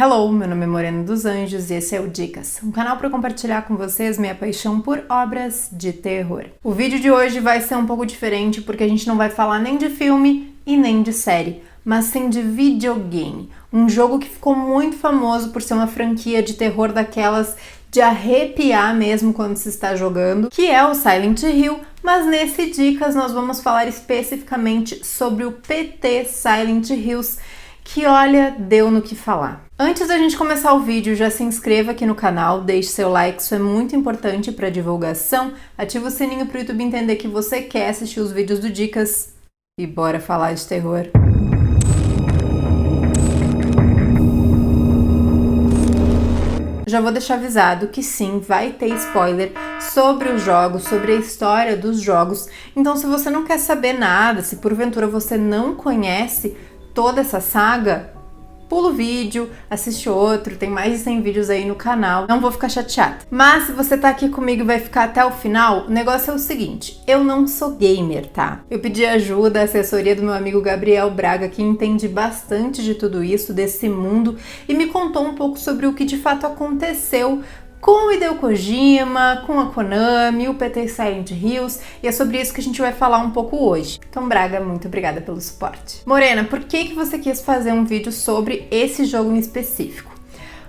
Hello, meu nome é Morena dos Anjos e esse é o Dicas, um canal para compartilhar com vocês minha paixão por obras de terror. O vídeo de hoje vai ser um pouco diferente porque a gente não vai falar nem de filme e nem de série, mas sim de videogame, um jogo que ficou muito famoso por ser uma franquia de terror daquelas de arrepiar mesmo quando se está jogando, que é o Silent Hill, mas nesse Dicas nós vamos falar especificamente sobre o PT Silent Hills, que olha, deu no que falar. Antes da gente começar o vídeo, já se inscreva aqui no canal, deixe seu like, isso é muito importante para divulgação, ativa o sininho para o YouTube entender que você quer assistir os vídeos do Dicas e bora falar de terror. Já vou deixar avisado que sim, vai ter spoiler sobre os jogos, sobre a história dos jogos, então se você não quer saber nada, se porventura você não conhece toda essa saga, pula o vídeo, assiste outro, tem mais de 100 vídeos aí no canal, não vou ficar chateada. Mas se você tá aqui comigo e vai ficar até o final, o negócio é o seguinte, eu não sou gamer, tá? Eu pedi ajuda, a assessoria do meu amigo Gabriel Braga, que entende bastante de tudo isso, desse mundo, e me contou um pouco sobre o que de fato aconteceu com o Hideo Kojima, com a Konami, o PT Silent Hills, e é sobre isso que a gente vai falar um pouco hoje. Então, Braga, muito obrigada pelo suporte. Morena, por que você quis fazer um vídeo sobre esse jogo em específico?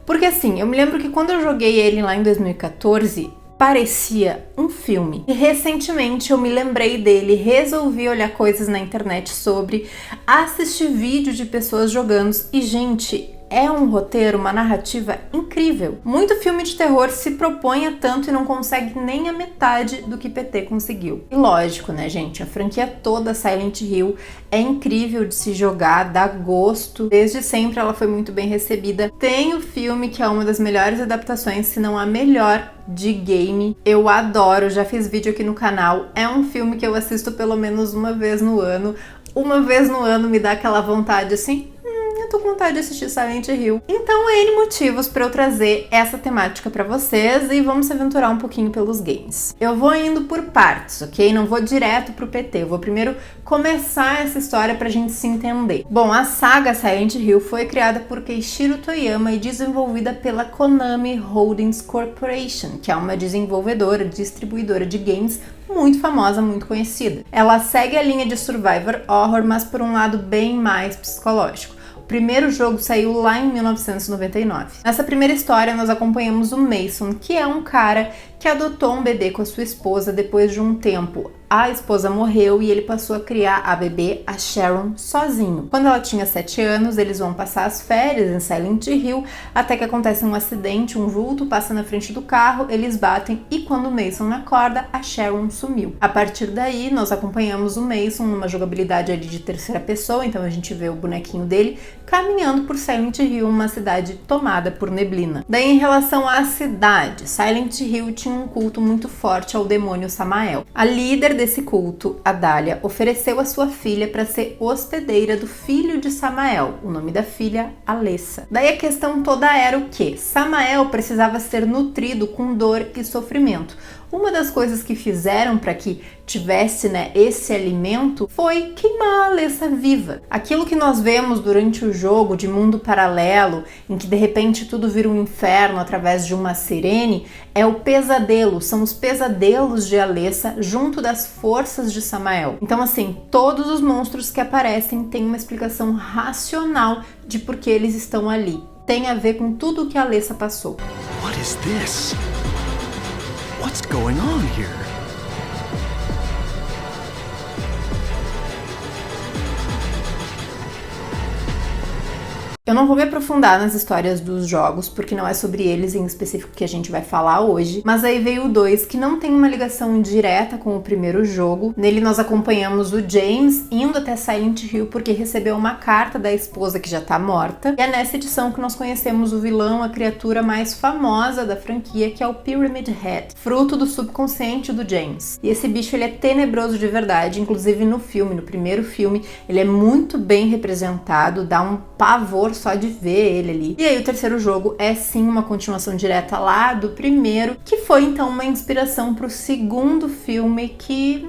Porque assim, eu me lembro que quando eu joguei ele lá em 2014, parecia um filme. E recentemente eu me lembrei dele, resolvi olhar coisas na internet sobre, assistir vídeo de pessoas jogando e, gente, é um roteiro, uma narrativa incrível. Muito filme de terror se propõe a tanto e não consegue nem a metade do que PT conseguiu. E lógico, né, gente? A franquia toda Silent Hill é incrível de se jogar, dá gosto. Desde sempre ela foi muito bem recebida. Tem o filme que é uma das melhores adaptações, se não a melhor, de game. Eu adoro, já fiz vídeo aqui no canal. É um filme que eu assisto pelo menos uma vez no ano. Uma vez no ano me dá aquela vontade assim, eu tô com vontade de assistir Silent Hill. Então, N motivos para eu trazer essa temática para vocês e vamos se aventurar um pouquinho pelos games. Eu vou indo por partes, ok? Não vou direto pro PT, eu vou primeiro começar essa história pra gente se entender. Bom, a saga Silent Hill foi criada por Keishiro Toyama e desenvolvida pela Konami Holdings Corporation, que é uma desenvolvedora, distribuidora de games muito famosa, muito conhecida. Ela segue a linha de survivor horror, mas por um lado bem mais psicológico. O primeiro jogo saiu lá em 1999. Nessa primeira história, nós acompanhamos o Mason, que é um cara que adotou um bebê com a sua esposa depois de um tempo. A esposa morreu e ele passou a criar a bebê, a Sharon, sozinho. Quando ela tinha 7 anos, eles vão passar as férias em Silent Hill, até que acontece um acidente, um vulto passa na frente do carro, eles batem e quando o Mason acorda, a Sharon sumiu. A partir daí, nós acompanhamos o Mason numa jogabilidade ali de terceira pessoa, então a gente vê o bonequinho dele caminhando por Silent Hill, uma cidade tomada por neblina. Daí, em relação à cidade, Silent Hill tinha um culto muito forte ao demônio Samael. A líder desse culto, a Dália, ofereceu a sua filha para ser hospedeira do filho de Samael, o nome da filha, Alessa. Daí a questão toda era o que? Samael precisava ser nutrido com dor e sofrimento. Uma das coisas que fizeram para que tivesse, esse alimento foi queimar a Alessa viva. Aquilo que nós vemos durante o jogo de mundo paralelo, em que de repente tudo vira um inferno através de uma sirene, é o pesadelo, são os pesadelos de Alessa junto das forças de Samael. Então assim, todos os monstros que aparecem têm uma explicação racional de por que eles estão ali. Tem a ver com tudo o que a Alessa passou. What is this? What's going on here? Eu não vou me aprofundar nas histórias dos jogos, porque não é sobre eles em específico que a gente vai falar hoje, mas aí veio o 2, que não tem uma ligação direta com o primeiro jogo. Nele nós acompanhamos o James indo até Silent Hill porque recebeu uma carta da esposa que já tá morta, e é nessa edição que nós conhecemos o vilão, a criatura mais famosa da franquia, que é o Pyramid Head, fruto do subconsciente do James. E esse bicho, ele é tenebroso de verdade, inclusive no filme, no primeiro filme, ele é muito bem representado, dá um pavor só de ver ele ali. E aí o terceiro jogo é sim uma continuação direta lá do primeiro, que foi então uma inspiração para o segundo filme que...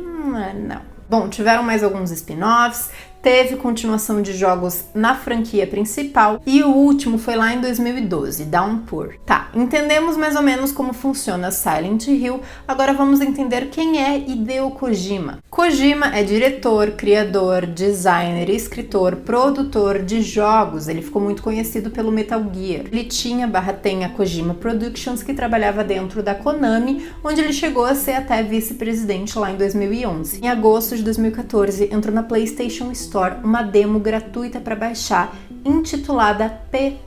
não. Bom, tiveram mais alguns spin-offs, teve continuação de jogos na franquia principal e o último foi lá em 2012, Downpour. Tá, entendemos mais ou menos como funciona Silent Hill, agora vamos entender quem é Hideo Kojima. Kojima é diretor, criador, designer, escritor, produtor de jogos. Ele ficou muito conhecido pelo Metal Gear. Ele tem a Kojima Productions, que trabalhava dentro da Konami, onde ele chegou a ser até vice-presidente lá em 2011. Em agosto de 2014, entrou na PlayStation Store uma demo gratuita para baixar, intitulada P.T.PT.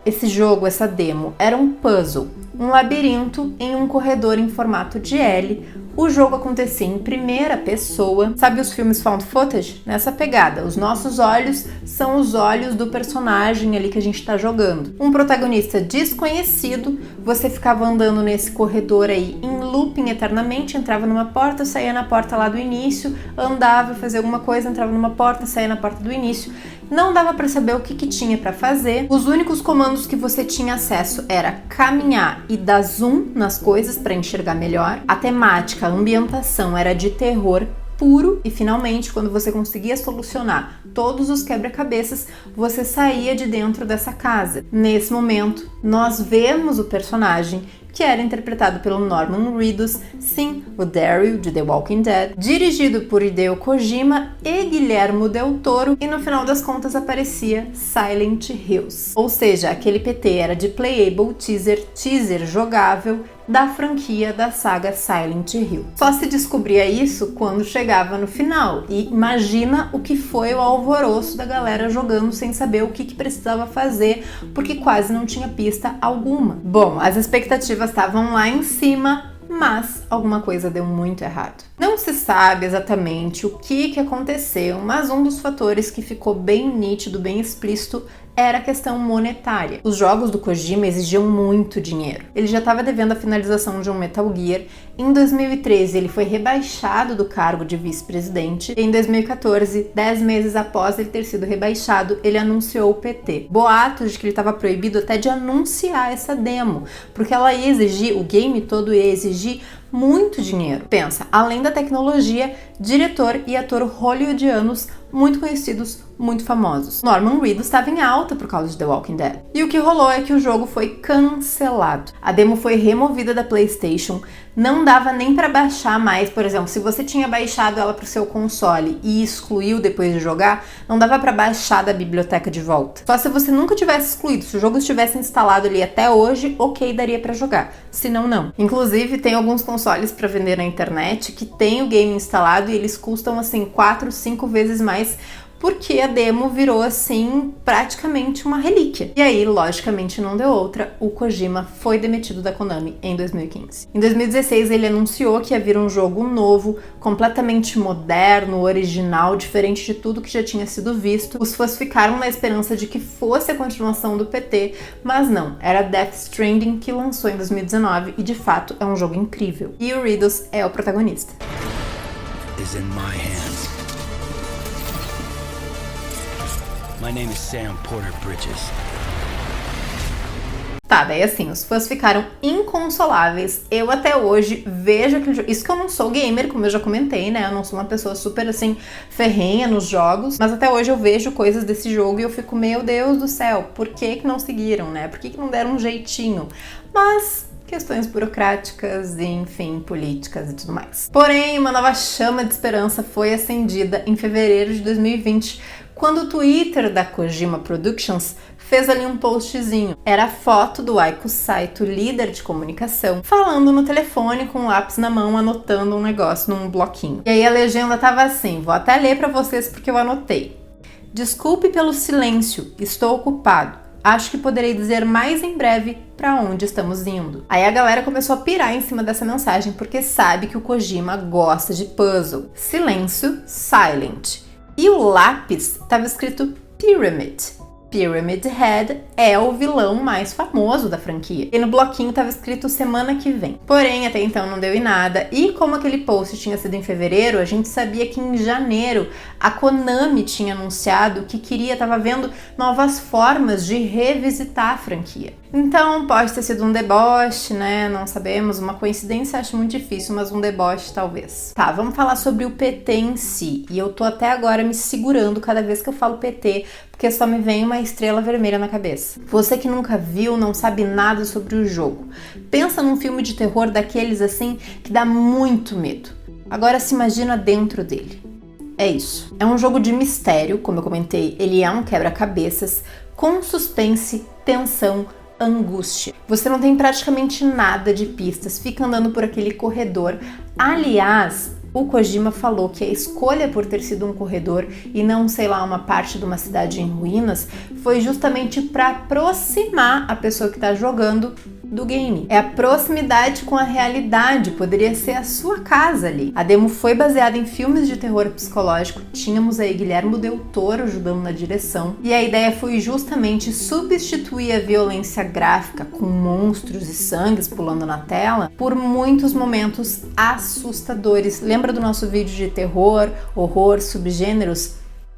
Esse jogo, essa demo, era um puzzle, um labirinto em um corredor em formato de L. O jogo acontecia em primeira pessoa. Sabe os filmes found footage? Nessa pegada, os nossos olhos são os olhos do personagem ali que a gente tá jogando. Um protagonista desconhecido, você ficava andando nesse corredor aí em looping eternamente, entrava numa porta, saía na porta lá do início, andava, fazia alguma coisa, entrava numa porta, saía na porta do início. Não dava para saber o que tinha para fazer. Os únicos comandos que você tinha acesso era caminhar e dar zoom nas coisas para enxergar melhor. A temática, a ambientação era de terror puro e finalmente, quando você conseguia solucionar todos os quebra-cabeças, você saía de dentro dessa casa. Nesse momento, nós vemos o personagem que era interpretado pelo Norman Reedus, sim, o Daryl de The Walking Dead, dirigido por Hideo Kojima e Guillermo del Toro, e no final das contas aparecia Silent Hills. Ou seja, aquele PT era de playable teaser jogável da franquia da saga Silent Hill. Só se descobria isso quando chegava no final, e imagina o que foi o alvoroço da galera jogando sem saber o que precisava fazer, porque quase não tinha pista alguma. Bom, as expectativas estavam lá em cima, mas alguma coisa deu muito errado. Não se sabe exatamente o que aconteceu, mas um dos fatores que ficou bem nítido, bem explícito, era a questão monetária. Os jogos do Kojima exigiam muito dinheiro. Ele já estava devendo a finalização de um Metal Gear. Em 2013, ele foi rebaixado do cargo de vice-presidente. Em 2014, 10 meses após ele ter sido rebaixado, ele anunciou o PT. Boatos de que ele estava proibido até de anunciar essa demo, porque ela ia exigir, o game todo ia exigir muito dinheiro. Pensa, além da tecnologia, diretor e ator hollywoodianos muito conhecidos, muito famosos. Norman Reedus estava em alta por causa de The Walking Dead. E o que rolou é que o jogo foi cancelado. A demo foi removida da PlayStation, não dava nem para baixar mais. Por exemplo, se você tinha baixado ela para o seu console e excluiu depois de jogar, não dava para baixar da biblioteca de volta. Só se você nunca tivesse excluído, se o jogo estivesse instalado ali até hoje, ok, daria para jogar. Se não, não. Inclusive, tem alguns consoles para vender na internet que tem o game instalado e eles custam assim 4, 5 vezes mais, porque a demo virou assim praticamente uma relíquia. E aí, logicamente, não deu outra, o Kojima foi demitido da Konami em 2015. Em 2016, ele anunciou que ia vir um jogo novo, completamente moderno, original, diferente de tudo que já tinha sido visto. Os fãs ficaram na esperança de que fosse a continuação do PT, mas não, era Death Stranding, que lançou em 2019 e de fato é um jogo incrível. E o Reedus é o protagonista. Is in my hands. My name is Sam Porter Bridges. Tá, daí assim, os fãs ficaram inconsoláveis. Eu até hoje vejo aquele jogo. Isso que eu não sou gamer, como eu já comentei, né? Eu não sou uma pessoa super assim, ferrenha nos jogos. Mas até hoje eu vejo coisas desse jogo e eu fico, meu Deus do céu, por que não seguiram, né? Por que não deram um jeitinho? Mas questões burocráticas, enfim, políticas e tudo mais. Porém, uma nova chama de esperança foi acendida em fevereiro de 2020, quando o Twitter da Kojima Productions fez ali um postzinho. Era a foto do Aiko Saito, líder de comunicação, falando no telefone com um lápis na mão, anotando um negócio num bloquinho. E aí a legenda tava assim, vou até ler pra vocês porque eu anotei. Desculpe pelo silêncio, estou ocupado. Acho que poderei dizer mais em breve pra onde estamos indo. Aí a galera começou a pirar em cima dessa mensagem, porque sabe que o Kojima gosta de puzzle. Silêncio, silent. E o lápis estava escrito Pyramid. Pyramid Head é o vilão mais famoso da franquia. E no bloquinho estava escrito semana que vem. Porém, até então não deu em nada. E como aquele post tinha sido em fevereiro, a gente sabia que em janeiro a Konami tinha anunciado que estava vendo novas formas de revisitar a franquia. Então, pode ter sido um deboche, né? Não sabemos. Uma coincidência acho muito difícil, mas um deboche talvez. Tá, vamos falar sobre o PT em si. E eu tô até agora me segurando cada vez que eu falo PT, porque só me vem uma estrela vermelha na cabeça. Você que nunca viu, não sabe nada sobre o jogo. Pensa num filme de terror daqueles assim que dá muito medo. Agora se imagina dentro dele. É isso. É um jogo de mistério, como eu comentei, ele é um quebra-cabeças com suspense, tensão, angústia. Você não tem praticamente nada de pistas, fica andando por aquele corredor. Aliás, o Kojima falou que a escolha por ter sido um corredor e não, sei lá, uma parte de uma cidade em ruínas foi justamente para aproximar a pessoa que está jogando do game. É a proximidade com a realidade, poderia ser a sua casa ali. A demo foi baseada em filmes de terror psicológico, tínhamos aí Guillermo del Toro ajudando na direção, e a ideia foi justamente substituir a violência gráfica com monstros e sangues pulando na tela por muitos momentos assustadores. Lembra do nosso vídeo de terror, horror, subgêneros?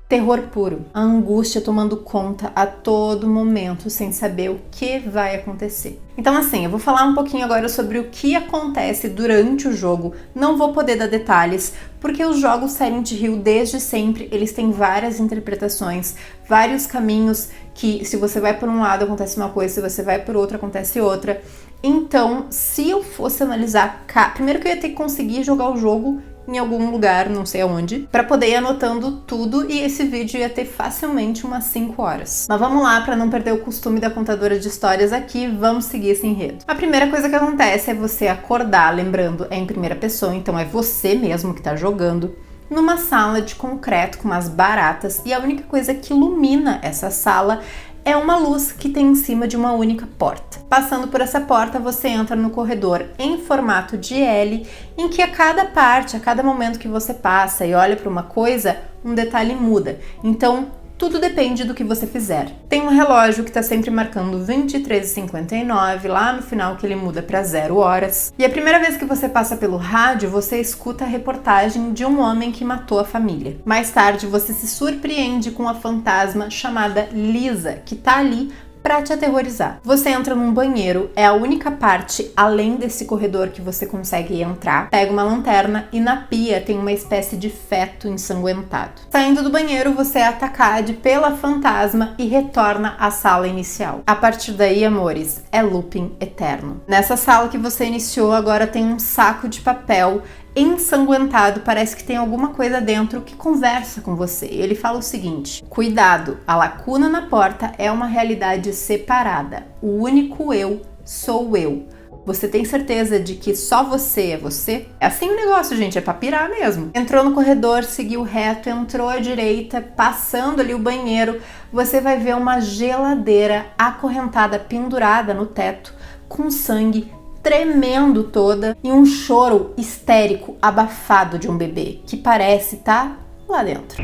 Terror puro, a angústia tomando conta a todo momento, sem saber o que vai acontecer. Então assim, eu vou falar um pouquinho agora sobre o que acontece durante o jogo. Não vou poder dar detalhes, porque os jogos Silent Hill desde sempre, eles têm várias interpretações, vários caminhos que se você vai por um lado acontece uma coisa, se você vai por outro acontece outra. Então, se eu fosse analisar, primeiro que eu ia ter que conseguir jogar o jogo em algum lugar, não sei aonde, para poder ir anotando tudo, e esse vídeo ia ter facilmente umas 5 horas. Mas vamos lá, para não perder o costume da contadora de histórias aqui, vamos seguir esse enredo. A primeira coisa que acontece é você acordar, lembrando, é em primeira pessoa, então é você mesmo que tá jogando, numa sala de concreto com umas baratas, e a única coisa que ilumina essa sala é uma luz que tem em cima de uma única porta. Passando por essa porta, você entra no corredor em formato de L, em que a cada parte, a cada momento que você passa e olha para uma coisa, um detalhe muda. Então, tudo depende do que você fizer. Tem um relógio que está sempre marcando 23h59, lá no final que ele muda para 0 horas. E a primeira vez que você passa pelo rádio, você escuta a reportagem de um homem que matou a família. Mais tarde, você se surpreende com a fantasma chamada Lisa, que está ali para te aterrorizar. Você entra num banheiro, é a única parte além desse corredor que você consegue entrar, pega uma lanterna e na pia tem uma espécie de feto ensanguentado. Saindo do banheiro, você é atacado pela fantasma e retorna à sala inicial. A partir daí, amores, é looping eterno. Nessa sala que você iniciou, agora tem um saco de papel ensanguentado, parece que tem alguma coisa dentro que conversa com você. Ele fala o seguinte: cuidado, a lacuna na porta é uma realidade separada. O único eu sou eu. Você tem certeza de que só você é você? É assim o negócio, gente, é pra pirar mesmo. Entrou no corredor, seguiu reto, entrou à direita, passando ali o banheiro, você vai ver uma geladeira acorrentada, pendurada no teto, com sangue tremendo toda e um choro histérico, abafado de um bebê que parece estar lá dentro.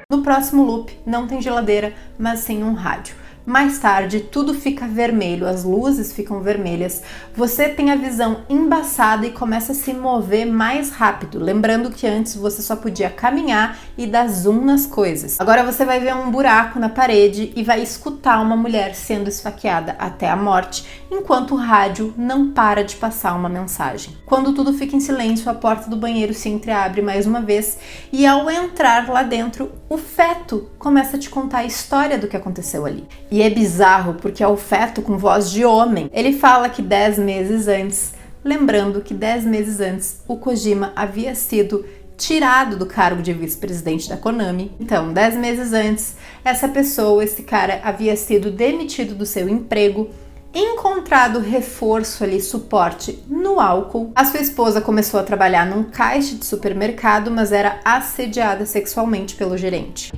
No próximo loop não tem geladeira, mas sim um rádio. Mais tarde, tudo fica vermelho, as luzes ficam vermelhas, você tem a visão embaçada e começa a se mover mais rápido, lembrando que antes você só podia caminhar e dar zoom nas coisas. Agora você vai ver um buraco na parede e vai escutar uma mulher sendo esfaqueada até a morte, enquanto o rádio não para de passar uma mensagem. Quando tudo fica em silêncio, a porta do banheiro se entreabre mais uma vez e ao entrar lá dentro, o feto começa a te contar a história do que aconteceu ali. E é bizarro porque é o feto com voz de homem. Ele fala que 10 meses antes, lembrando que 10 meses antes, o Kojima havia sido tirado do cargo de vice-presidente da Konami. Então, 10 meses antes, essa pessoa, esse cara, havia sido demitido do seu emprego, encontrado reforço ali, suporte no álcool. A sua esposa começou a trabalhar num caixa de supermercado, mas era assediada sexualmente pelo gerente.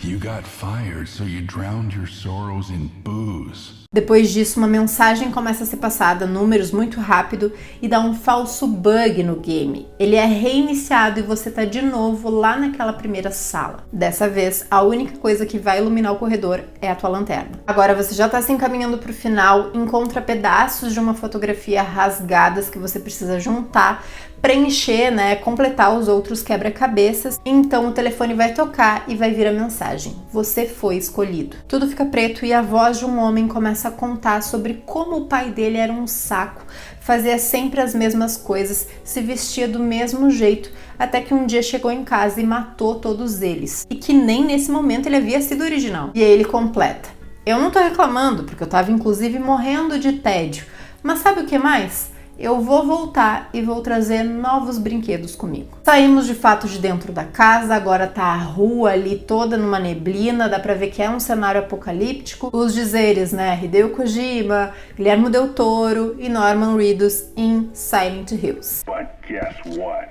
You got fired, so you drowned your sorrows in booze. Depois disso, uma mensagem começa a ser passada, números muito rápido, e dá um falso bug no game. Ele é reiniciado e você tá de novo lá naquela primeira sala. Dessa vez, a única coisa que vai iluminar o corredor é a tua lanterna. Agora você já tá se encaminhando pro final, encontra pedaços de uma fotografia rasgadas que você precisa juntar, preencher, né, completar os outros quebra-cabeças. Então o telefone vai tocar e vai vir a mensagem: você foi escolhido. Tudo fica preto e a voz de um homem começa a contar sobre como o pai dele era um saco, fazia sempre as mesmas coisas, se vestia do mesmo jeito, até que um dia chegou em casa e matou todos eles. E que nem nesse momento ele havia sido original. E aí ele completa: eu não tô reclamando, porque eu tava inclusive morrendo de tédio, mas sabe o que mais? Eu vou voltar e vou trazer novos brinquedos comigo. Saímos de fato de dentro da casa, agora tá a rua ali toda numa neblina, dá pra ver que é um cenário apocalíptico. Os dizeres, né, Hideo Kojima, Guillermo del Toro e Norman Reedus em Silent Hills. But guess what?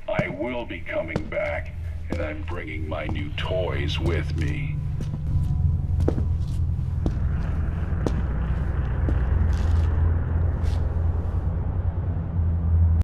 I will be coming back, and I'm bringing my new toys with me.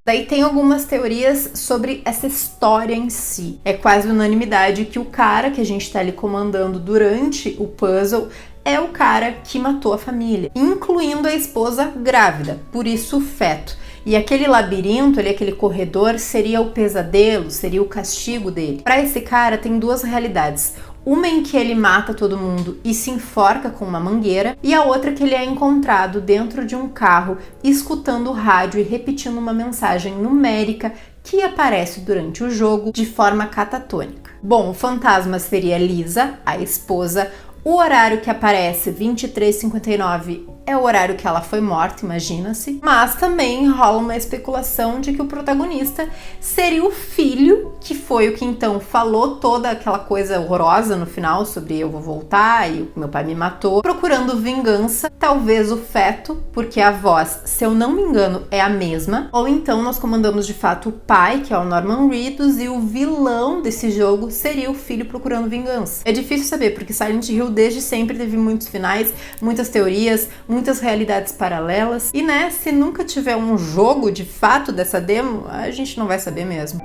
Daí tem algumas teorias sobre essa história em si. É quase unanimidade que o cara que a gente tá ali comandando durante o puzzle é o cara que matou a família, incluindo a esposa grávida, por isso o feto. E aquele labirinto ali, aquele corredor, seria o pesadelo, seria o castigo dele. Para esse cara tem duas realidades. Uma em que ele mata todo mundo e se enforca com uma mangueira, e a outra que ele é encontrado dentro de um carro, escutando o rádio e repetindo uma mensagem numérica que aparece durante o jogo de forma catatônica. Bom, o fantasma seria Lisa, a esposa. O horário que aparece, 23h59, é o horário que ela foi morta, imagina-se. Mas também rola uma especulação de que o protagonista seria o filho, que foi o que então falou toda aquela coisa horrorosa no final sobre eu vou voltar e meu pai me matou, procurando vingança. Talvez o feto, porque a voz, se eu não me engano, é a mesma. Ou então nós comandamos de fato o pai, que é o Norman Reedus, e o vilão desse jogo seria o filho procurando vingança. É difícil saber, porque Silent Hill desde sempre teve muitos finais, muitas teorias, muitas realidades paralelas. E né, se nunca tiver um jogo de fato dessa demo, a gente não vai saber mesmo.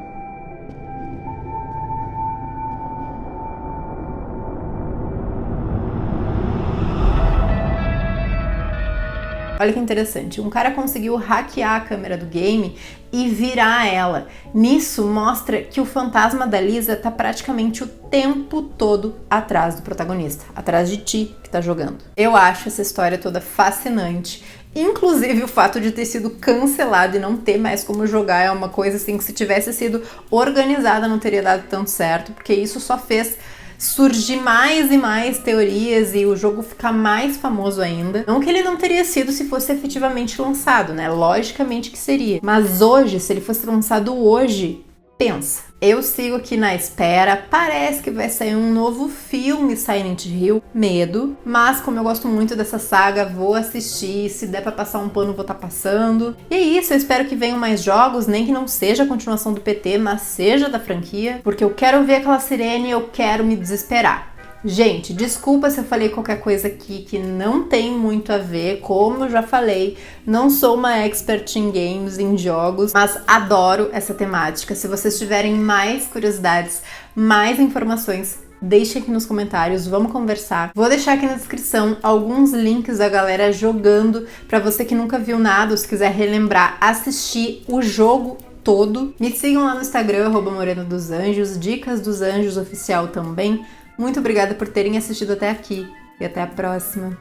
Olha que interessante, um cara conseguiu hackear a câmera do game e virar ela. Nisso mostra que o fantasma da Lisa tá praticamente o tempo todo atrás do protagonista, atrás de ti que tá jogando. Eu acho essa história toda fascinante. Inclusive o fato de ter sido cancelado e não ter mais como jogar é uma coisa assim que se tivesse sido organizada não teria dado tanto certo, porque isso só fez surgir mais e mais teorias e o jogo ficar mais famoso ainda. Não que ele não teria sido se fosse efetivamente lançado, né? Logicamente que seria. Mas hoje, se ele fosse lançado hoje, pensa. Eu sigo aqui na espera, parece que vai sair um novo filme Silent Hill, medo, mas como eu gosto muito dessa saga, vou assistir, se der pra passar um pano vou estar passando. E é isso, eu espero que venham mais jogos, nem que não seja a continuação do PT, mas seja da franquia, porque eu quero ver aquela sirene e eu quero me desesperar. Gente, desculpa se eu falei qualquer coisa aqui que não tem muito a ver, como eu já falei, não sou uma expert em games, em jogos, mas adoro essa temática. Se vocês tiverem mais curiosidades, mais informações, deixem aqui nos comentários, vamos conversar. Vou deixar aqui na descrição alguns links da galera jogando, pra você que nunca viu nada ou se quiser relembrar, assistir o jogo todo. Me sigam lá no Instagram, @morena_dos_anjos, Dicas dos Anjos oficial também. Muito obrigada por terem assistido até aqui e até a próxima.